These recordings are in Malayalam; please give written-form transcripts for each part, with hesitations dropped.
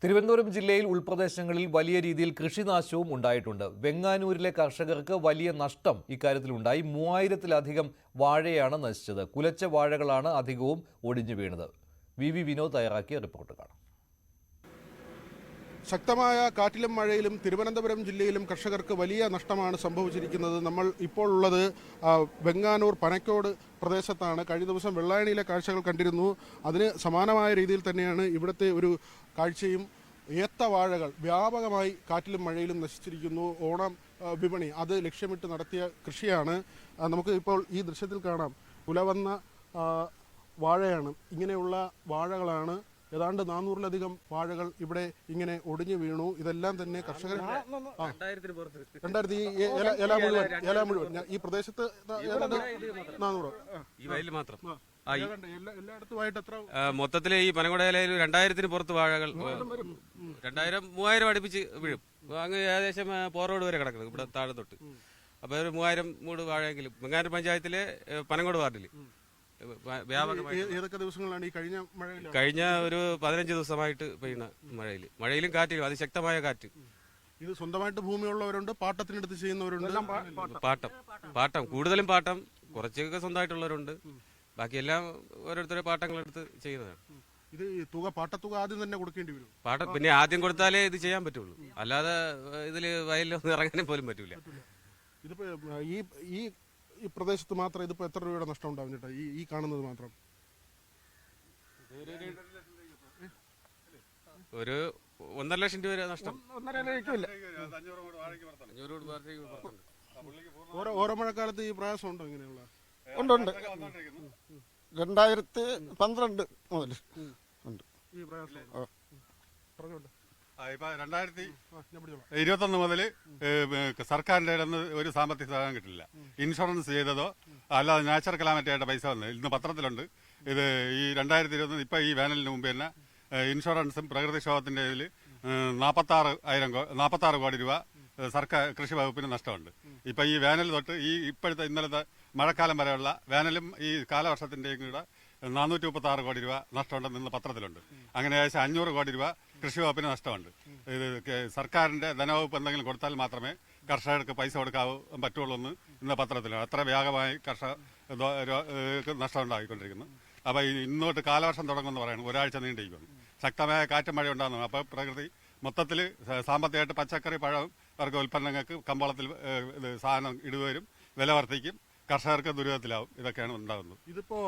തിരുവനന്തപുരം ജില്ലയിൽ ഉൾപ്രദേശങ്ങളിൽ വലിയ രീതിയിൽ കൃഷിനാശവും ഉണ്ടായിട്ടുണ്ട്. വെങ്ങാനൂരിലെ കർഷകർക്ക് വലിയ നഷ്ടം ഇക്കാര്യത്തിലുണ്ടായി. 3000-ലധികം വാഴയാണ് നശിച്ചത്. കുലച്ച വാഴകളാണ് അധികവും ഒടിഞ്ഞു വീണത്. വി വിനോദ് തയ്യാറാക്കിയ റിപ്പോർട്ട് കാണാം. ശക്തമായ കാറ്റിലും മഴയിലും തിരുവനന്തപുരം ജില്ലയിലും കർഷകർക്ക് വലിയ നഷ്ടമാണ് സംഭവിച്ചിരിക്കുന്നത്. നമ്മൾ ഇപ്പോൾ ഉള്ളത് വെങ്ങാനൂർ പനക്കോട് പ്രദേശത്താണ്. കഴിഞ്ഞ ദിവസം വെള്ളായണിയിലെ കാഴ്ചകൾ കണ്ടിരുന്നു. അതിന് സമാനമായ രീതിയിൽ തന്നെയാണ് ഇവിടുത്തെ ഒരു കാഴ്ചയും. ഏത്ത വാഴകൾ വ്യാപകമായി കാറ്റിലും മഴയിലും നശിച്ചിരിക്കുന്നു. ഓണം വിപണി അത് ലക്ഷ്യമിട്ട് നടത്തിയ കൃഷിയാണ്. നമുക്ക് ഇപ്പോൾ ഈ ദൃശ്യത്തിൽ കാണാം. കുലവന്ന വാഴയാണ്. ഇങ്ങനെയുള്ള വാഴകളാണ്. ഏതാണ്ട് 400-ലധികം വാഴകൾ ഇവിടെ ഇങ്ങനെ ഒടിഞ്ഞു വീണു. ഇതെല്ലാം തന്നെ കർഷകർ 2000 ഇല മുഴുവൻ ഈ പ്രദേശത്ത് 400 എല്ലായിടത്തുമായിട്ട് എത്ര മൊത്തത്തില് ഈ പനകുടയിലും 2000-ന് പുറത്ത് വാഴകൾ 2000-3000 അടുപ്പിച്ച് വീഴും. അങ്ങ് ഏകദേശം പോറോഡ് വരെ കിടക്കുന്നത് ഇവിടെ താഴെ തൊട്ട്. അപ്പൊ ഒരു 3000 മൂട് വാഴയെങ്കിലും വെങ്ങാനൂർ പഞ്ചായത്തിലെ പനങ്കോട് വാർഡില് ഏതൊക്കെ ദിവസങ്ങളാണ് ഈ കഴിഞ്ഞ ഒരു 15 ദിവസമായിട്ട് പെയ്യുന്ന മഴയിലും കാറ്റിലും അതിശക്തമായ കാറ്റ്. ഇത് സ്വന്തമായിട്ട് ഭൂമിയുള്ളവരുണ്ട്, പാട്ടത്തിനെടുത്ത് ചെയ്യുന്നവരുണ്ട്. പാട്ടം കൂടുതലും പാട്ടം, കുറച്ചൊക്കെ സ്വന്തമായിട്ടുള്ളവരുണ്ട്. ബാക്കിയെല്ലാം ഓരോരുത്തരെ പാട്ടങ്ങളെടുത്ത് ചെയ്യുന്നതാണ്. ഇത് പാട്ടത്തുക ആദ്യം തന്നെ കൊടുക്കേണ്ടി വരും. പിന്നെ ആദ്യം കൊടുത്താലേ ഇത് ചെയ്യാൻ പറ്റുള്ളൂ. അല്ലാതെ ഇതില് വയലിലൊന്നും ഇറങ്ങാനും പോലും പറ്റൂല. ഇതിപ്പോ ഈ പ്രദേശത്ത് മാത്രം ഇതിപ്പോ എത്ര രൂപയുടെ നഷ്ടം ഉണ്ടാവും ചേട്ടാ? ഈ കാണുന്നത് മാത്രം ഒരു 1.5 ലക്ഷം രൂപ നഷ്ടം. ഓരോ മഴക്കാലത്ത് ഈ പ്രയാസം ഉണ്ടോ? ഇങ്ങനെയുള്ള ഉണ്ട് 2012 മുതൽ ഉണ്ട് ഈ പ്രയാസം. പറഞ്ഞോട്ടെ. ഇപ്പൊ 2021 മുതൽ സർക്കാരിന്റെ ഒരു സാമ്പത്തിക സഹായം കിട്ടില്ല. ഇൻഷുറൻസ് ചെയ്തതോ അല്ലാതെ നാച്ചുറൽ കലാമിറ്റി ആയിട്ട് പൈസ വന്നത് ഇന്ന് പത്രത്തിലുണ്ട്. ഇത് ഈ 2021 ഇപ്പൊ ഈ വേനലിന് മുമ്പ് തന്നെ ഇൻഷുറൻസും പ്രകൃതിക്ഷോഭത്തിന്റെ ഇതിൽ 46 കോടി രൂപ സർക്കാർ കൃഷി വകുപ്പിന് നഷ്ടമുണ്ട്. ഇപ്പൊ ഈ വേനൽ തൊട്ട് ഈ ഇന്നലത്തെ മഴക്കാലം വരെയുള്ള വേനലും ഈ കാലവർഷത്തിന്റെയും കൂടെ 436 കോടി രൂപ നഷ്ടമുണ്ടെന്ന് ഇന്ന് പത്രത്തിലുണ്ട്. അങ്ങനെ ഏകദേശം 500 കോടി രൂപ കൃഷി വകുപ്പിന് നഷ്ടമുണ്ട്. ഇത് സർക്കാരിന്റെ ധനവകുപ്പ് എന്തെങ്കിലും കൊടുത്താൽ മാത്രമേ കർഷകർക്ക് പൈസ കൊടുക്കാൻ പറ്റുള്ളൂ എന്ന് ഇന്ന് പത്രത്തിലാണ്. അത്ര വ്യാപകമായി നഷ്ടം ഉണ്ടായിക്കൊണ്ടിരിക്കുന്നു. അപ്പൊ ഇന്നോട്ട് കാലവർഷം തുടങ്ങുമെന്ന് പറയുന്നത് ഒരാഴ്ച നീണ്ടിരിക്കുന്നു. ശക്തമായ കാറ്റും മഴ ഉണ്ടാകുന്നു. അപ്പൊ പ്രകൃതി മൊത്തത്തിൽ സാമ്പത്തികമായിട്ട് പച്ചക്കറി പഴം വർഗ ഉൽപ്പന്നങ്ങൾക്ക് കമ്പോളത്തിൽ സാധനം ഇടുകയും വില വർദ്ധിക്കും. കർഷകർക്ക് ദുരിതത്തിലാവും. ഇതൊക്കെയാണ് ഉണ്ടാകുന്നത്. ഇതിപ്പോ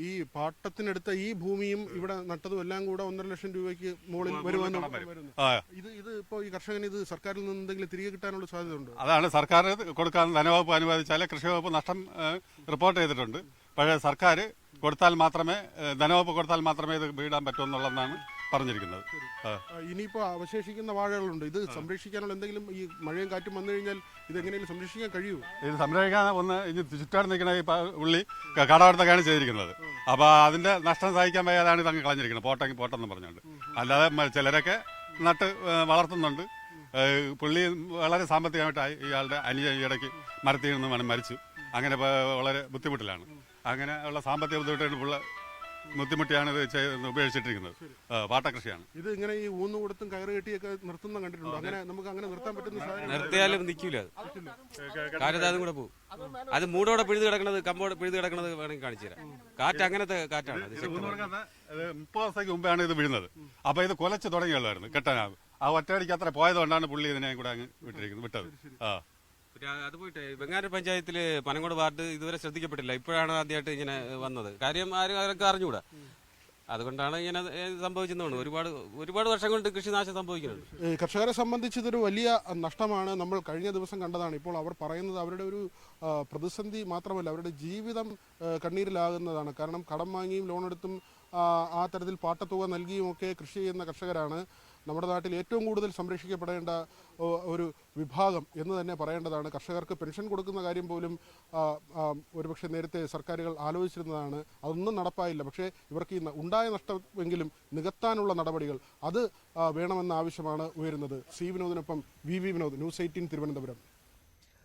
ഈ പാട്ടത്തിനെടുത്ത ഈ ഭൂമിയും ഇവിടെ നട്ടതും എല്ലാം കൂടെ 1.5 ലക്ഷം രൂപയ്ക്ക് മുകളിൽ വരുമെന്ന്. ഇത് ഇപ്പോ ഈ കർഷകന് ഇത് സർക്കാരിൽ നിന്ന് എന്തെങ്കിലും തിരികെ കിട്ടാനുള്ള സാധ്യതയുണ്ട്? അതാണ് സർക്കാർ കൊടുക്കാൻ ധനവകുപ്പ് അനുവദിച്ചാലേ കൃഷി വകുപ്പ് നഷ്ടം റിപ്പോർട്ട് ചെയ്തിട്ടുണ്ട്. പക്ഷേ സർക്കാർ കൊടുത്താൽ മാത്രമേ ധനവകുപ്പ് കൊടുത്താൽ മാത്രമേ ഇത് വീടാൻ പറ്റുമെന്നുള്ളതാണ് പറഞ്ഞിരിക്കുന്നത്. ഇനിയിപ്പോ അവശേഷിക്കുന്ന വാഴകളുണ്ട്. ഇത് സംരക്ഷിക്കാനുള്ള എന്തെങ്കിലും ഈ മഴയും കാറ്റും വന്നു കഴിഞ്ഞാൽ ഇത് എങ്ങനെയും സംരക്ഷിക്കാൻ കഴിയൂ? ഇത് സംരക്ഷിക്കാൻ ഇനി ചുറ്റാട് നിൽക്കുന്ന ഈ ഉള്ളി കടവർത്തൊക്കെയാണ് ചെയ്തിരിക്കുന്നത്. അപ്പൊ അതിന്റെ നഷ്ടം സഹിക്കാൻ വയ്യാതാണ് ഇതങ്ങ് കളഞ്ഞിരിക്കുന്നത്. പോട്ടെന്ന് പറഞ്ഞുകൊണ്ട്. അല്ലാതെ ചിലരൊക്കെ നട്ട് വളർത്തുന്നുണ്ട്. പുള്ളി വളരെ സാമ്പത്തികമായിട്ട് ഇയാളുടെ ഇടയ്ക്ക് മരത്തിൽ നിന്ന് മരിച്ചു. അങ്ങനെ വളരെ ബുദ്ധിമുട്ടിലാണ്. അങ്ങനെ ഉള്ള സാമ്പത്തിക ബുദ്ധിമുട്ടിയാണ് ഇത് ഉപയോഗിച്ചിട്ടിരിക്കുന്നത്. പാട്ടകൃഷിയാണ് ഇത്. ഇങ്ങനെ ഈ ഊന്നു കൊടുത്തും കയറ് കെട്ടിയൊക്കെ നിർത്തുന്ന കണ്ടിട്ടുണ്ട്. അങ്ങനെ നമുക്ക് അങ്ങനെ നിർത്താൻ പറ്റുന്ന നിർത്തിയാലും നിൽക്കൂല. കാറ്റത് കൂടെ പോകും. അത് മൂടോടെ പിഴുത് കിടക്കുന്നത്, കമ്പോടെ പിഴുത് കിടക്കുന്നത് വേണമെങ്കിൽ കാണിച്ചു തരാം. കാറ്റ് അങ്ങനത്തെ കാറ്റാണ്. 30 ദിവസത്തേക്ക് മുമ്പാണ് ഇത് വീഴുന്നത്. അപ്പൊ ഇത് കുലച്ച് തുടങ്ങിയുള്ളായിരുന്നു കെട്ടാനാകും. ആ ഒറ്റയടിക്ക് അത്ര പോയതുകൊണ്ടാണ് പുള്ളി ഇതിനെ കൂടെ അങ്ങ് വിട്ടത്. അത് പോയിട്ട് വെങ്ങാനൂർ പഞ്ചായത്തില് പനങ്കോട് വാർഡ് ഇതുവരെ ശ്രദ്ധിക്കപ്പെട്ടില്ല. ഇപ്പോഴാണ് ആദ്യമായിട്ട് ഇങ്ങനെ വന്നത്. കാര്യം ആരൊക്കെ അറിഞ്ഞുകൂടാ. അതുകൊണ്ടാണ് ഇങ്ങനെ സംഭവിച്ചെന്ന് തോന്നുന്നു. ഒരുപാട് വർഷം കൊണ്ട് കൃഷിനാശം സംഭവിക്കുന്നുണ്ട്. കർഷകരെ സംബന്ധിച്ച് ഇതൊരു വലിയ നഷ്ടമാണ്. നമ്മൾ കഴിഞ്ഞ ദിവസം കണ്ടതാണ്. ഇപ്പോൾ അവർ പറയുന്നത് അവരുടെ ഒരു പ്രതിസന്ധി മാത്രമല്ല, അവരുടെ ജീവിതം കണ്ണീരിലാകുന്നതാണ്. കാരണം കടം വാങ്ങിയും ലോണെടുത്തും ആ തരത്തിൽ പാട്ടത്തുക നൽകിയുമൊക്കെ കൃഷി ചെയ്യുന്ന കർഷകരാണ്. നമ്മുടെ നാട്ടിൽ ഏറ്റവും കൂടുതൽ സംരക്ഷിക്കപ്പെടേണ്ട ഒരു വിഭാഗം എന്ന് തന്നെ പറയേണ്ടതാണ്. കർഷകർക്ക് പെൻഷൻ കൊടുക്കുന്ന കാര്യം പോലും ഒരുപക്ഷെ നേരത്തെ സർക്കാരുകൾ ആലോചിച്ചിരുന്നതാണ്. അതൊന്നും നടപ്പായില്ല. പക്ഷേ ഇവർക്ക് ഈ ഉണ്ടായ നഷ്ടമെങ്കിലും നികത്താനുള്ള നടപടികൾ അത് വേണമെന്ന ആവശ്യമാണ് ഉയരുന്നത്. സി വിനോദിനൊപ്പം വി വിനോദ്, ന്യൂസ് 18 തിരുവനന്തപുരം.